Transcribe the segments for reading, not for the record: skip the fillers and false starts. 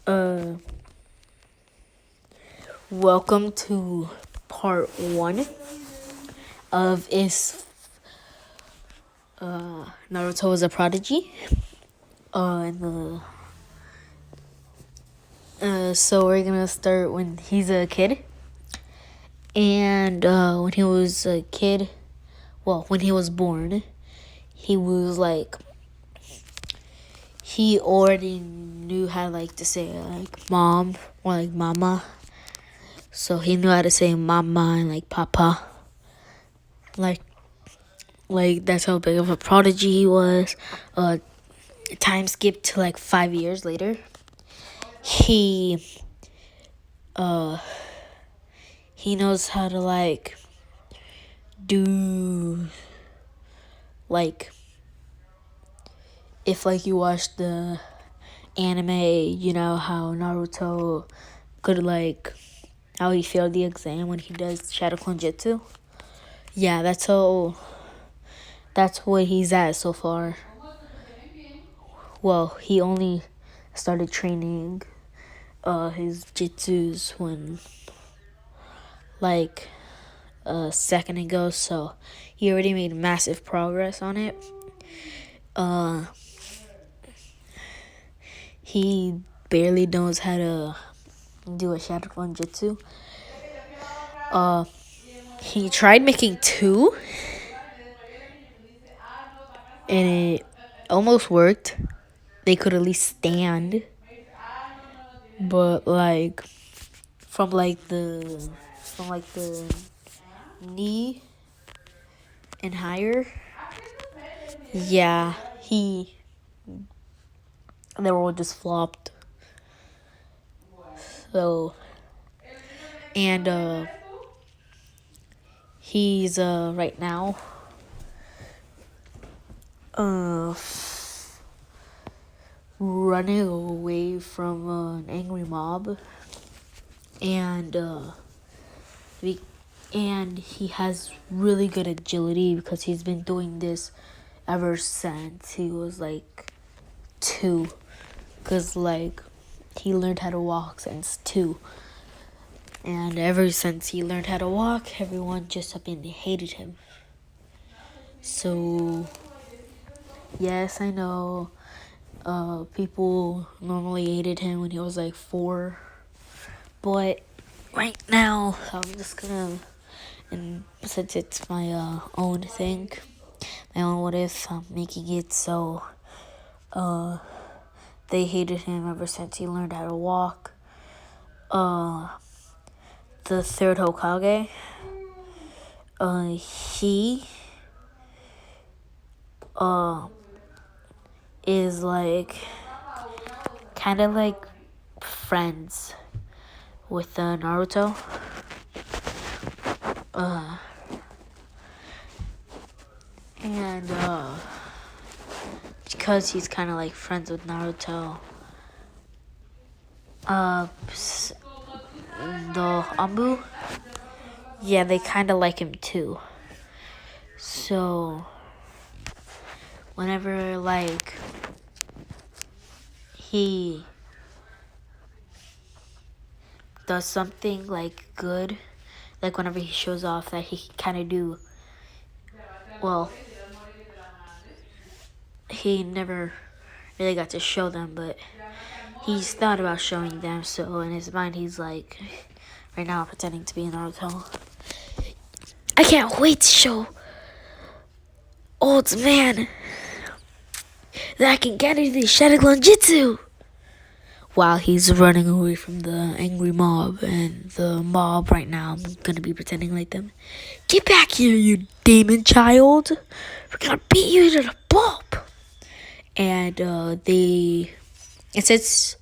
Uh, Welcome to part 1 of Is Naruto is a Prodigy. So we're gonna start when he's a kid. And when he was a kid, when he was born, he was like, he already knew how to say mom or mama. So he knew how to say mama and papa. That's how big of a prodigy he was. Time skipped to 5 years later. He knows how to do if you watch the anime, you know how Naruto could how he failed the exam when he does Shadow Clone Jutsu. Yeah, that's what he's at so far. Well, he only started training his jutsus when a second ago, so he already made massive progress on it. He barely knows how to do a Shadow Clone Jutsu. He tried making 2, and it almost worked. They could at least stand, but from the knee and higher, yeah, they were all just flopped. So, and he's right now running away from an angry mob, and he has really good agility because he's been doing this ever since he was 2, because he learned how to walk since 2, and ever since he learned how to walk, everyone just up and hated him. So yes, I know people normally hated him when he was 4, but right now I'm just gonna, and since it's my own thing, my own what if, I'm making it so they hated him ever since he learned how to walk. The third Hokage, he is kind of friends with Naruto. And because he's kind of friends with Naruto, the Ambu, yeah, they kind of like him too. So whenever he does something good, whenever he shows off that he can kind of do, he never really got to show them, but he's thought about showing them. So in his mind, he's right now pretending to be Naruto. I can't wait to show old man that I can get into the Shadow Clone Jutsu, while he's running away from the angry mob. And the mob right now, I'm gonna be pretending like them. Get back here, you demon child! We're gonna beat you to the pulp! And it says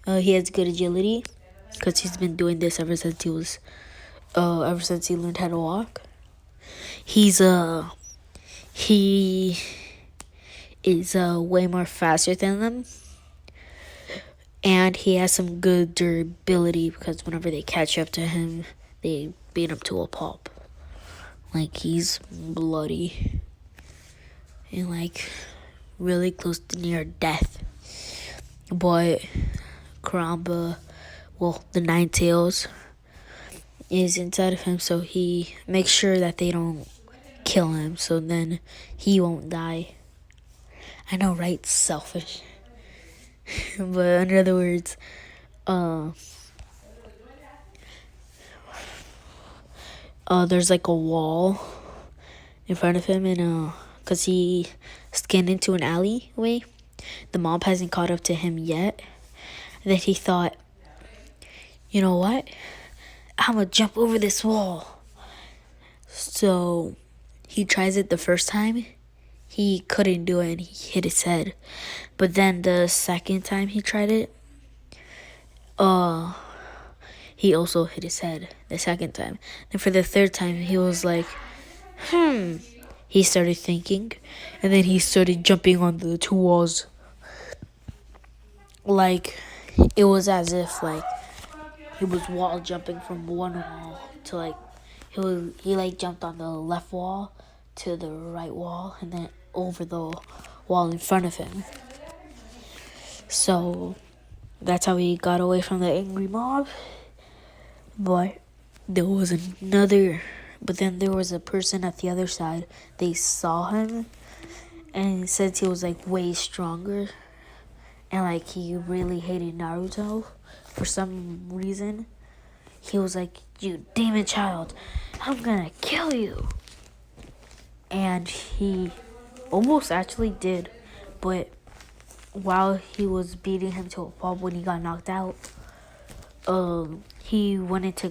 he has good agility because he's been doing this ever since he learned how to walk. He is way more faster than them, and he has some good durability because whenever they catch up to him, they beat him to a pulp. He's bloody and really close to near death, but Karamba, well, the Nine Tails, is inside of him, so he makes sure that they don't kill him, so then he won't die. I know, right? Selfish. But in other words, there's like a wall in front of him, and cause he scanned into an alleyway. The mob hasn't caught up to him yet. And then he thought, you know what? I'm gonna jump over this wall. So he tries it the first time. He couldn't do it and he hit his head. But then the second time he tried it, he also hit his head the second time. And for the third time, he was like, He started thinking, and then he started jumping on the two walls. Like, it was as if, like, he was wall jumping from one wall to, like, he jumped on the left wall to the right wall, and then over the wall in front of him. So, that's how he got away from the angry mob. But then there was a person at the other side. They saw him, and since he was like way stronger, and like he really hated Naruto for some reason, he was like, "You demon child, I'm gonna kill you." And he almost actually did, but while he was beating him to a pulp when he got knocked out, he went into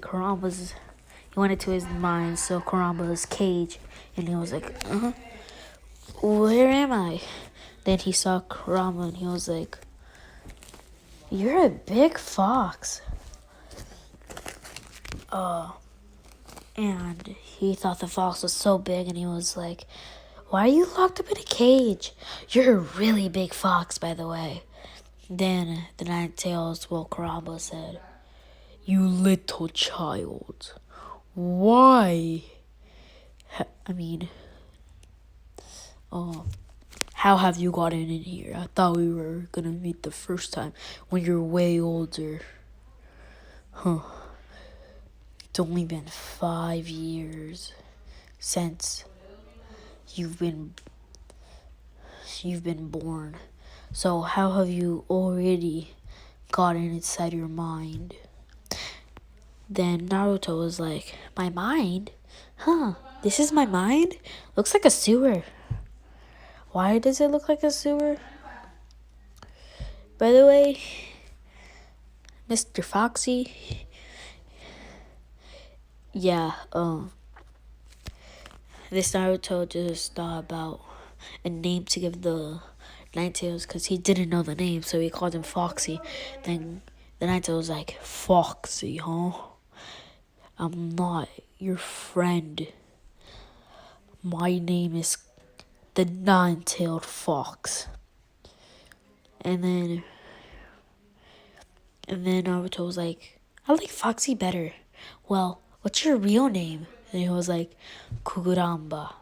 his mind, so Karamba's cage, and he was like, where am I? Then he saw Karamba, and he was like, you're a big fox. And he thought the fox was so big, and he was like, why are you locked up in a cage? You're a really big fox, by the way. Then the Nine Tails, Karamba said, you little child. Why? How have you gotten in here? I thought we were gonna meet the first time when you're way older. It's only been 5 years since you've been born. So how have you already gotten inside your mind? Then Naruto was like, my mind? This is my mind? Looks like a sewer. Why does it look like a sewer? By the way, Mr. Foxy, yeah, this Naruto just thought about a name to give the Nine Tails because he didn't know the name, so he called him Foxy. Then the Nine Tails was like, Foxy, huh? I'm not your friend. My name is the Nine-Tailed Fox. And then Naruto was like, I like Foxy better. Well, what's your real name? And he was like, Kurama.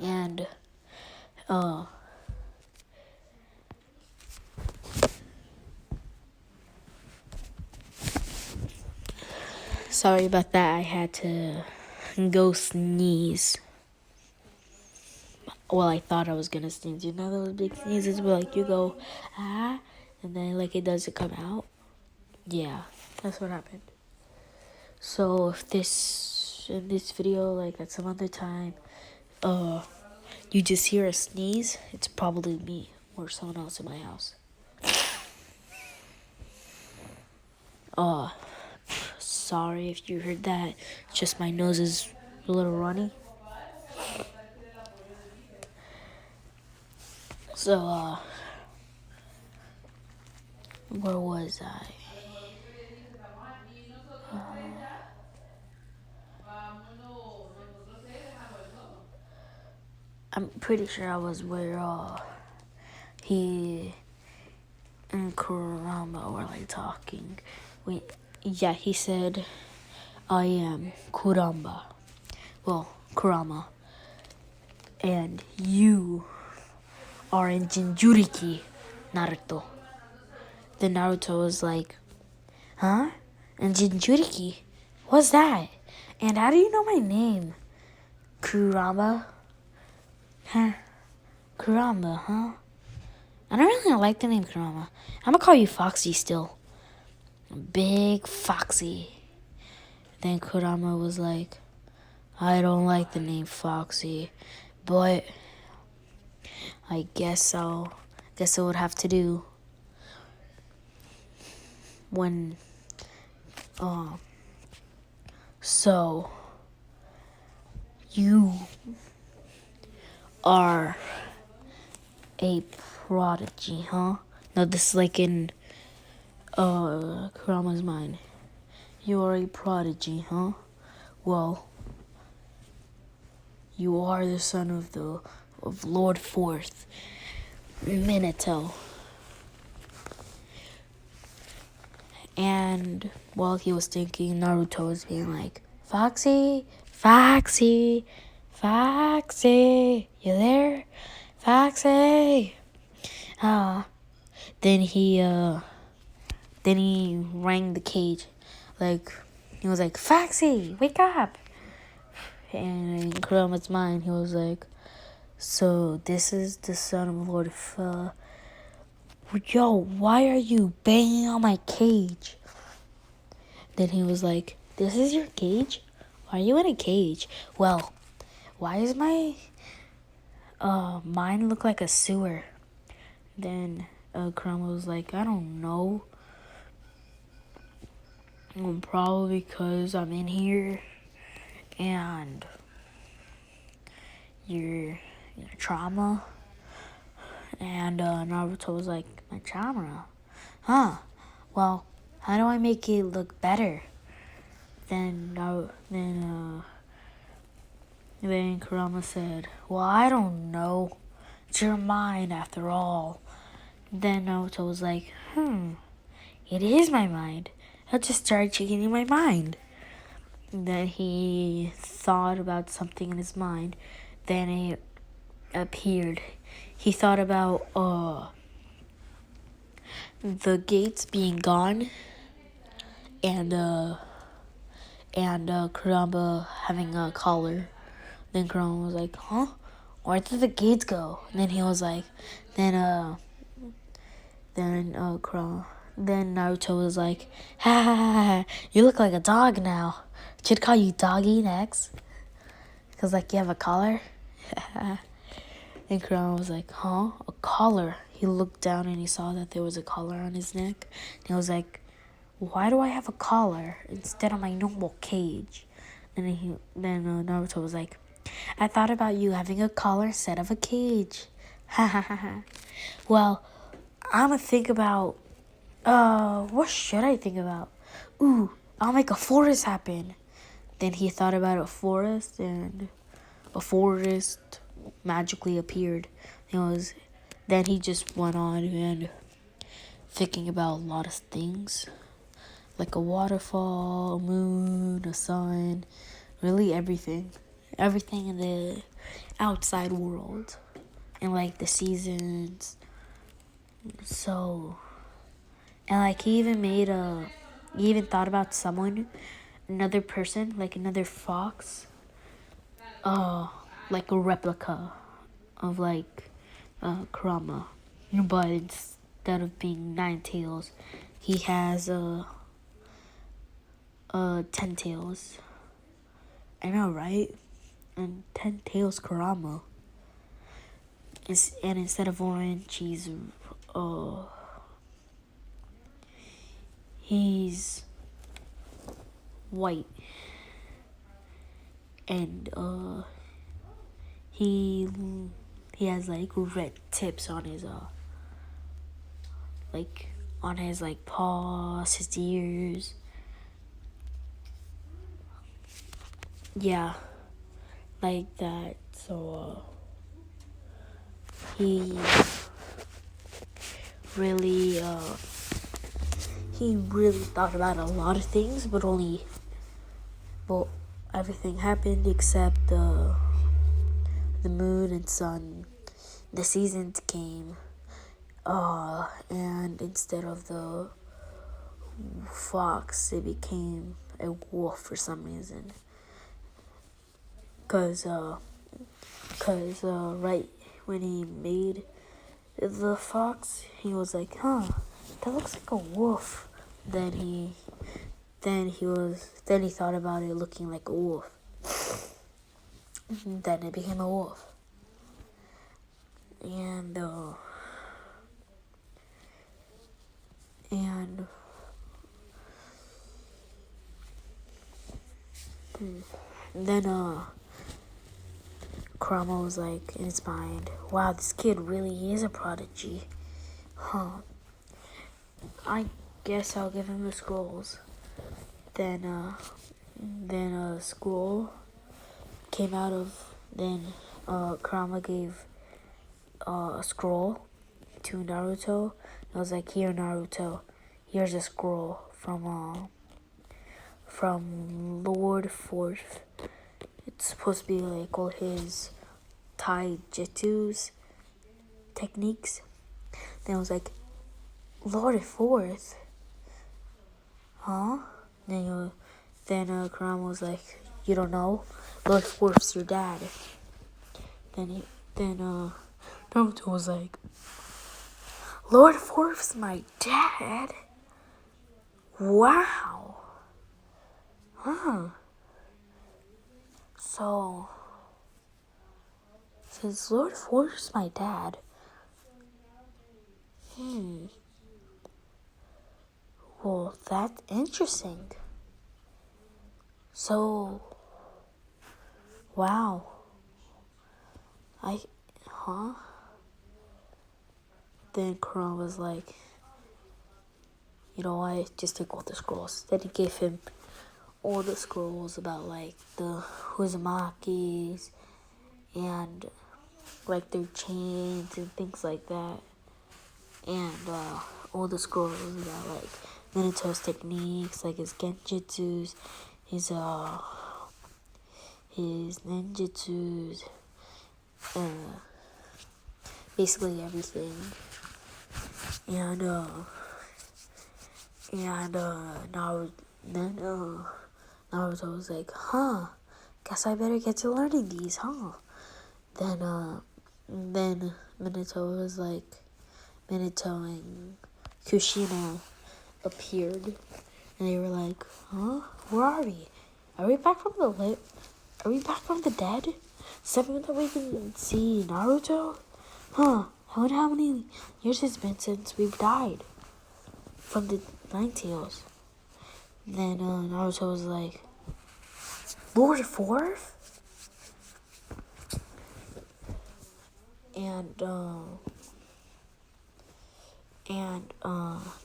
And, sorry about that. I had to go sneeze. Well, I thought I was gonna sneeze. You know those big sneezes where like you go, and then like it doesn't come out? Yeah, that's what happened. So if in this video, like at some other time, you just hear a sneeze, it's probably me or someone else in my house. Sorry if you heard that. It's just my nose is a little runny. So, where was I? I'm pretty sure I was where, he and Kurama were, like, talking. Yeah, he said, I am Kurama. Well, Kurama. And you are in Jinjuriki Naruto. Then Naruto was like, huh? And Jinjuriki? What's that? And how do you know my name? Kurama? Huh? Kurama, huh? I don't really like the name Kurama. I'm gonna call you Foxy still. Big Foxy. Then Kurama was like, I don't like the name Foxy, but I guess I would have to do. So you are a prodigy, huh? No, this is like in Kurama's mind. You are a prodigy, huh? Well, you are the son of Lord Fourth, Minato. And while he was thinking, Naruto was being like, Foxy, Foxy, Foxy, you there? Foxy. Then he rang the cage. Like, he was like, Foxy, wake up. And in Kurama's mind, he was like, so this is the son of Lord Yo, why are you banging on my cage? Then he was like, this is your cage? Why are you in a cage? Well, why does my mine look like a sewer? Then Kurama was like, I don't know. Probably because I'm in here and your trauma. And Naruto was like, my trauma? Huh? Well, how do I make it look better? Then Kurama said, well, I don't know. It's your mind after all. Then Naruto was like, it is my mind. I'll just start checking my mind. Then he thought about something in his mind. Then it appeared. He thought about the gates being gone and Kurama having a collar. Then Kurama was like, huh? Where did the gates go? And then he was like, then Naruto was like, ha ha ha ha, you look like a dog now. Should call you Doggy next. Because, like, you have a collar. And Kurama was like, huh? A collar? He looked down and he saw that there was a collar on his neck. And he was like, why do I have a collar instead of my normal cage? And then Naruto was like, I thought about you having a collar instead of a cage. Ha ha ha ha. Well, I'm gonna think about, what should I think about? Ooh, I'll make a forest happen. Then he thought about a forest, and a forest magically appeared. Then he just went on and thinking about a lot of things, like a waterfall, a moon, a sun, really everything in the outside world, and like the seasons. So, and like he even thought about another person, like another fox, like a replica of like Kurama, but instead of being 9 tails, he has 10 tails. I know, right? And 10 tails Kurama. And instead of orange, he's white. And he has like red tips on his like paws, his ears. Yeah, like that. So he really thought about a lot of things, but everything happened except the moon and sun the seasons came, and instead of the fox, it became a wolf for some reason. Cause right when he made the fox, he was like, huh, that looks like a wolf. Then he thought about it looking like a wolf. Then it became a wolf. And then Kurama was like in his mind, wow, this kid really is a prodigy. Huh. I guess I'll give him the scrolls. Then a scroll came out of, Kurama gave a scroll to Naruto. I was like, here, Naruto, here's a scroll from Lord Fourth. It's supposed to be like all his taijutsus techniques. Then I was like, Lord Fourth? Huh? Then Kurama was like, you don't know? Lord Fourth's your dad. Then Naruto was like, Lord Fourth's my dad? Wow. Huh. So, since Lord Fourth's my dad, well, that's interesting. So, wow. Then Kurama was like, you know what, just take all the scrolls. Then he gave him all the scrolls about like the Uzumakis and like their chains and things like that. And all the scrolls about like Minato's techniques, like his genjutsus, his ninjutsus, basically everything. And Naruto was like, huh, guess I better get to learning these, huh? Then Minato and Kushina appeared, and they were like, huh, where are we? Are we back from the dead? Does that mean that we can see Naruto? Huh, I wonder how many years it's been since we've died from the Nine Tails. Then Naruto was like, Lord Fourth? And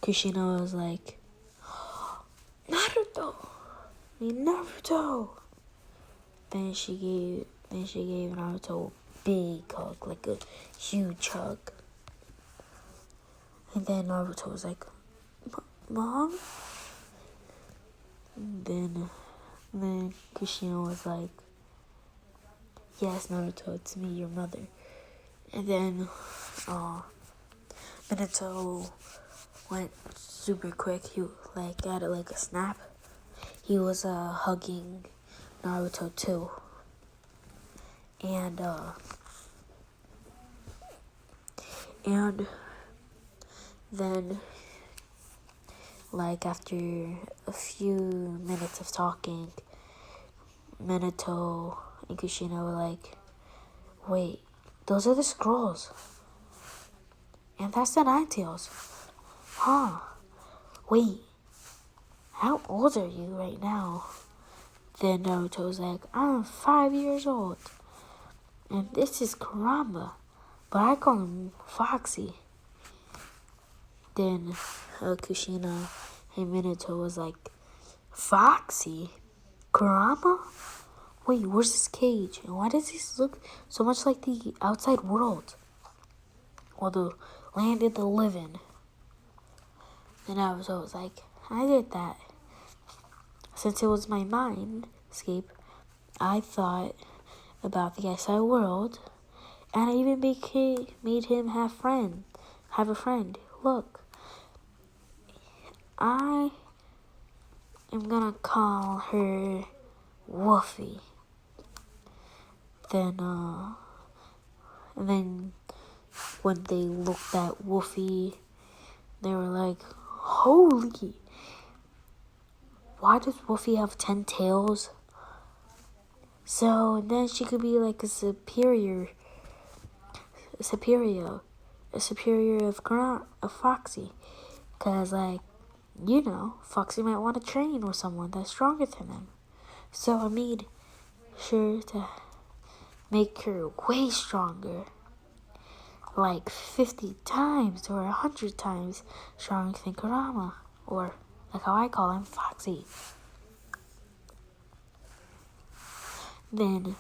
Kushina was like, Naruto. Then she gave Naruto a big hug, like a huge hug. And then Naruto was like, Mom? Then Kushina was like, yes, Naruto, it's me, your mother. And then Minato went super quick. He got it like a snap. He was hugging Naruto too. And then like after a few minutes of talking, Minato and Kushina were like, wait, those are the scrolls. And that's the Nine Tails. Huh. Wait. How old are you right now? Then Naruto was like, I'm 5 years old. And this is Kurama. But I call him Foxy. Then Kushina and Minato was like, Foxy? Kurama? Wait, where's this cage? And why does this look so much like the outside world? Or the land of the living? Then Naruto was like, I did that. Since it was my mind escape, I thought about the outside world And I even made him have a friend. Look, I am gonna call her Woofy. And then when they looked at Woofy, they were like, holy, why does Woofy have 10 tails? So then she could be like a superior of Foxy. Cause like, Foxy might want to train with someone that's stronger than him. So I made sure to make her way stronger. Like 50 times or 100 times stronger than Kurama. Or like how I call him, Foxy. Then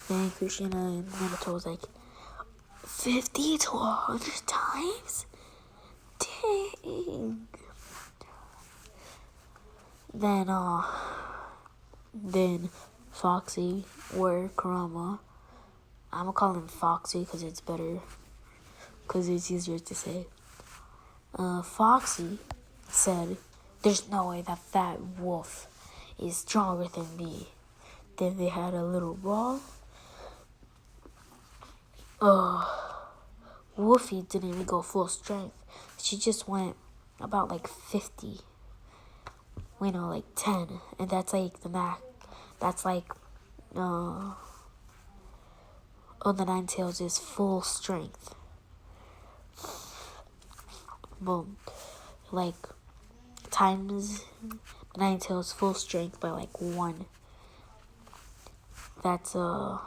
Kushina and Minato was like, 50 to 100 times? Dang. Then Foxy or Kurama, I'm gonna call him Foxy because it's better, because it's easier to say. Foxy said, there's no way that wolf is stronger than me. Then they had a little brawl. Woofy didn't even go full strength. She just went about like 50. Like 10. And that's like the max. That's like, the Nine Tails is full strength. Boom. Like, times Nine Tails full strength by like 1. That's how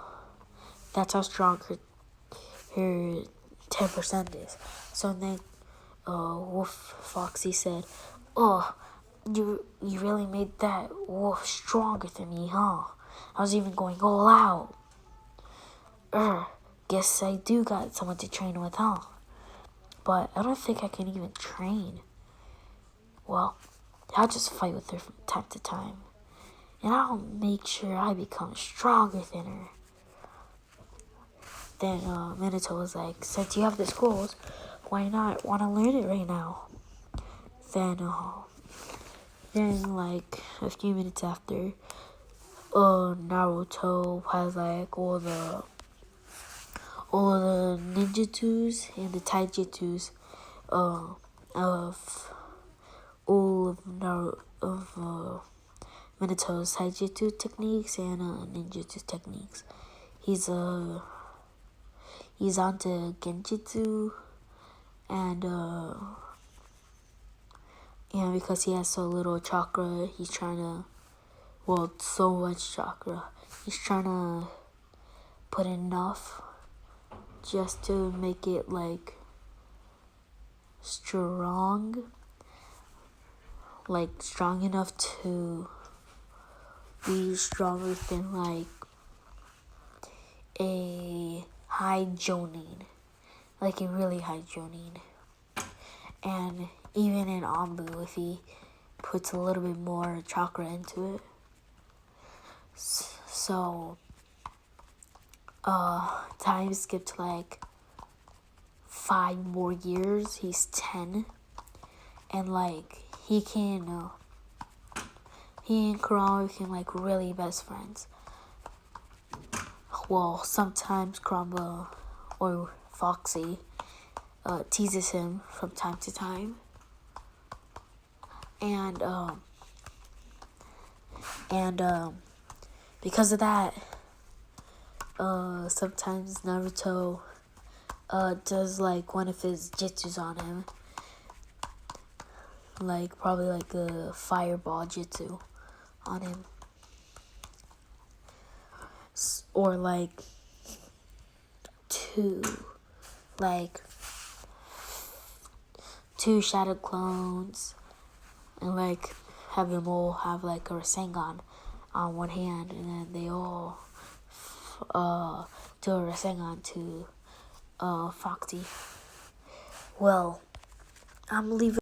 strong her 10% is. So then Wolf Foxy said, oh, you really made that wolf stronger than me, huh? I was even going all out. Guess I do got someone to train with, huh? But I don't think I can even train. Well, I'll just fight with her from time to time. And I'll make sure I become stronger than her. Then Minato was like, since you have the scrolls, why not want to learn it right now? Then like a few minutes after, Naruto has like all the ninjutsus and the taijutsus of all of Minato's taijutsu techniques and ninjutsu techniques. He's onto genjutsu, and because he has so little chakra, he's trying to, so much chakra, he's trying to put enough just to make it like strong enough to be stronger than like a high jonin, like a really high jonin. And even in Anbu, if he puts a little bit more chakra into it. So, time skipped like 5 more years. He's 10. And like, he and Kurama became like really best friends. Well, sometimes Kurama or Foxy teases him from time to time. And because of that, sometimes Naruto does like one of his jutsus on him. Like probably like a fireball jutsu on him. Or like 2 shadow clones, and like have them all have like a Rasengan on one hand, and then they all do a Rasengan to Foxy. Well, I'm leaving.